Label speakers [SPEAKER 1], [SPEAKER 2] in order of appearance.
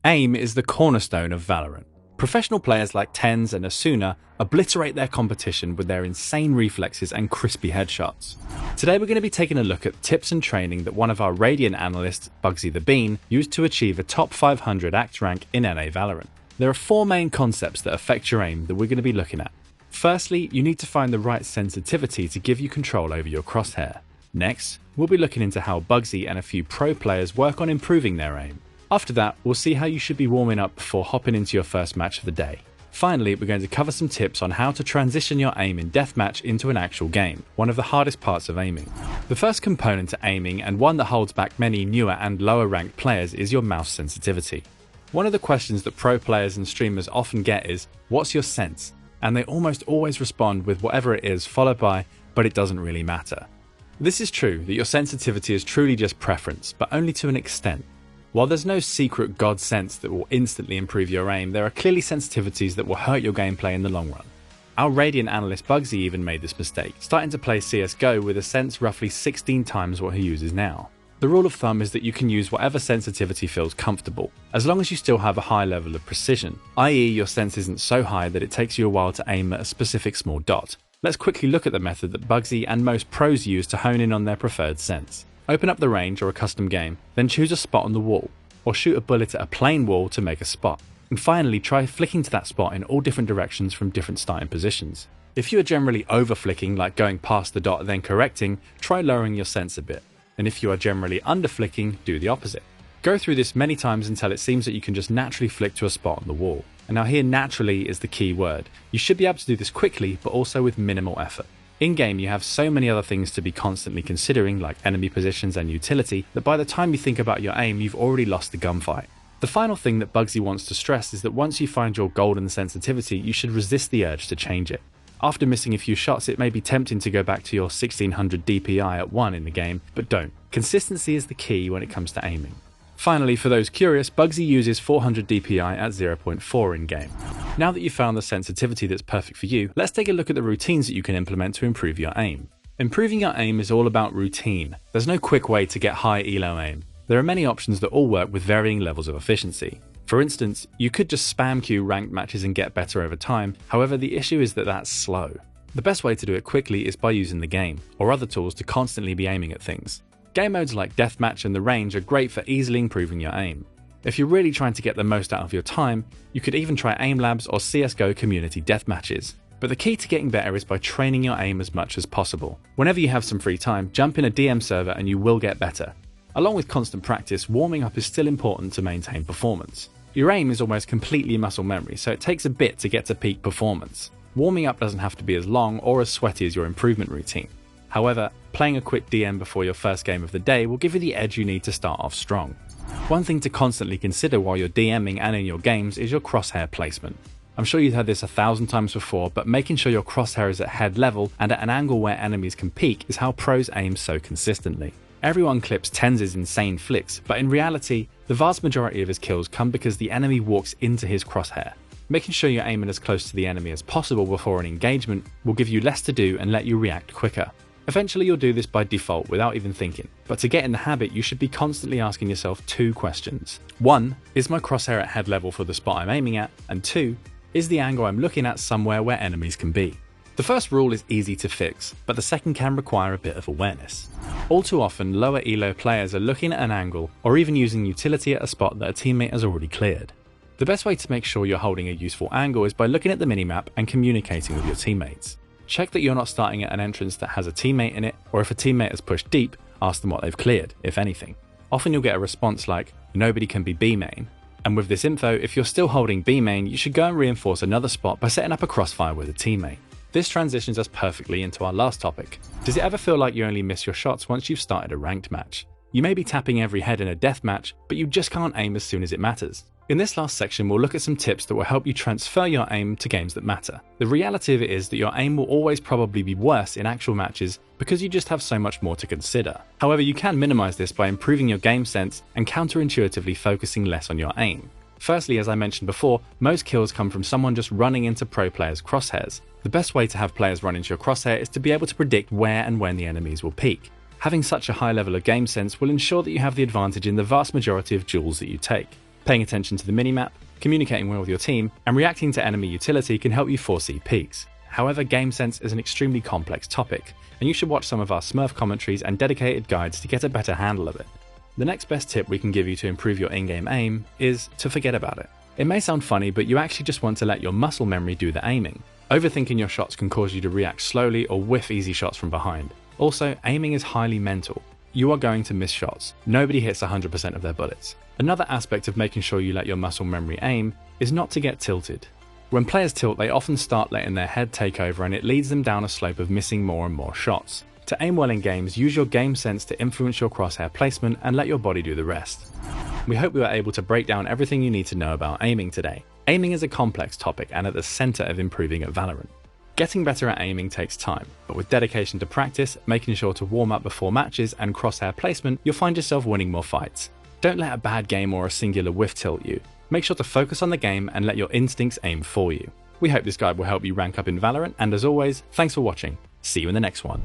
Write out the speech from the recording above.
[SPEAKER 1] Aim is the cornerstone of Valorant. Professional players like Tens and Asuna obliterate their competition with their insane reflexes and crispy headshots. Today we're going to be taking a look at tips and training that one of our Radiant analysts, Bugsy the Bean, used to achieve a top 500 act rank in NA Valorant. There are four main concepts that affect your aim that we're going to be looking at. Firstly, you need to find the right sensitivity to give you control over your crosshair. Next, we'll be looking into how Bugsy and a few pro players work on improving their aim. After that, we'll see how you should be warming up before hopping into your first match of the day. Finally, we're going to cover some tips on how to transition your aim in deathmatch into an actual game, one of the hardest parts of aiming. The first component to aiming, and one that holds back many newer and lower ranked players, is your mouse sensitivity. One of the questions that pro players and streamers often get is, what's your sense? And they almost always respond with whatever it is, followed by, but it doesn't really matter. This is true, that your sensitivity is truly just preference, but only to an extent. While there's no secret god sense that will instantly improve your aim, there are clearly sensitivities that will hurt your gameplay in the long run. Our Radiant analyst Bugsy even made this mistake, starting to play CSGO with a sense roughly 16 times what he uses now. The rule of thumb is that you can use whatever sensitivity feels comfortable, as long as you still have a high level of precision, i.e. your sense isn't so high that it takes you a while to aim at a specific small dot. Let's quickly look at the method that Bugsy and most pros use to hone in on their preferred sense. Open up the range or a custom game, then choose a spot on the wall, or shoot a bullet at a plain wall to make a spot. And finally, try flicking to that spot in all different directions from different starting positions. If you are generally over-flicking, like going past the dot then correcting, try lowering your sense a bit. And if you are generally under-flicking, do the opposite. Go through this many times until it seems that you can just naturally flick to a spot on the wall. And now here, naturally is the key word. You should be able to do this quickly, but also with minimal effort. In-game, you have so many other things to be constantly considering, like enemy positions and utility, that by the time you think about your aim, you've already lost the gunfight. The final thing that Bugsy wants to stress is that once you find your golden sensitivity, you should resist the urge to change it. After missing a few shots, it may be tempting to go back to your 1600 DPI at 1 in the game, but don't. Consistency is the key when it comes to aiming. Finally, for those curious, Bugsy uses 400 DPI at 0.4 in-game. Now that you've found the sensitivity that's perfect for you, let's take a look at the routines that you can implement to improve your aim. Improving your aim is all about routine. There's no quick way to get high elo aim. There are many options that all work with varying levels of efficiency. For instance, you could just spam queue ranked matches and get better over time, however the issue is that that's slow. The best way to do it quickly is by using the game, or other tools to constantly be aiming at things. Game modes like Deathmatch and the Range are great for easily improving your aim. If you're really trying to get the most out of your time, you could even try Aim Labs or CSGO community deathmatches. But the key to getting better is by training your aim as much as possible. Whenever you have some free time, jump in a DM server and you will get better. Along with constant practice, warming up is still important to maintain performance. Your aim is almost completely muscle memory, so it takes a bit to get to peak performance. Warming up doesn't have to be as long or as sweaty as your improvement routine. However, playing a quick DM before your first game of the day will give you the edge you need to start off strong. One thing to constantly consider while you're DMing and in your games is your crosshair placement. I'm sure you've heard this 1,000 times before, but making sure your crosshair is at head level and at an angle where enemies can peek is how pros aim so consistently. Everyone clips Tens' insane flicks, but in reality, the vast majority of his kills come because the enemy walks into his crosshair. Making sure you're aiming as close to the enemy as possible before an engagement will give you less to do and let you react quicker. Eventually you'll do this by default without even thinking, but to get in the habit you should be constantly asking yourself two questions. 1. Is my crosshair at head level for the spot I'm aiming at? And 2. Is the angle I'm looking at somewhere where enemies can be? The first rule is easy to fix, but the second can require a bit of awareness. All too often, lower elo players are looking at an angle or even using utility at a spot that a teammate has already cleared. The best way to make sure you're holding a useful angle is by looking at the minimap and communicating with your teammates. Check that you're not starting at an entrance that has a teammate in it, or if a teammate has pushed deep, ask them what they've cleared, if anything. Often you'll get a response like, nobody can be B main. And with this info, if you're still holding B main, you should go and reinforce another spot by setting up a crossfire with a teammate. This transitions us perfectly into our last topic. Does it ever feel like you only miss your shots once you've started a ranked match? You may be tapping every head in a death match, but you just can't aim as soon as it matters. In this last section, we'll look at some tips that will help you transfer your aim to games that matter. The reality of it is that your aim will always probably be worse in actual matches because you just have so much more to consider. However, you can minimize this by improving your game sense and counterintuitively focusing less on your aim. Firstly, as I mentioned before, most kills come from someone just running into pro players' crosshairs. The best way to have players run into your crosshair is to be able to predict where and when the enemies will peak. Having such a high level of game sense will ensure that you have the advantage in the vast majority of duels that you take. Paying attention to the minimap, communicating well with your team, and reacting to enemy utility can help you foresee peaks. However, game sense is an extremely complex topic, and you should watch some of our Smurf commentaries and dedicated guides to get a better handle of it. The next best tip we can give you to improve your in-game aim is to forget about it. It may sound funny, but you actually just want to let your muscle memory do the aiming. Overthinking your shots can cause you to react slowly or whiff easy shots from behind. Also, aiming is highly mental. You are going to miss shots. Nobody hits 100% of their bullets. Another aspect of making sure you let your muscle memory aim is not to get tilted. When players tilt, they often start letting their head take over, and it leads them down a slope of missing more and more shots. To aim well in games, use your game sense to influence your crosshair placement and let your body do the rest. We hope we were able to break down everything you need to know about aiming today. Aiming is a complex topic and at the center of improving at Valorant. Getting better at aiming takes time, but with dedication to practice, making sure to warm up before matches, and crosshair placement, you'll find yourself winning more fights. Don't let a bad game or a singular whiff tilt you. Make sure to focus on the game and let your instincts aim for you. We hope this guide will help you rank up in Valorant, and as always, thanks for watching. See you in the next one.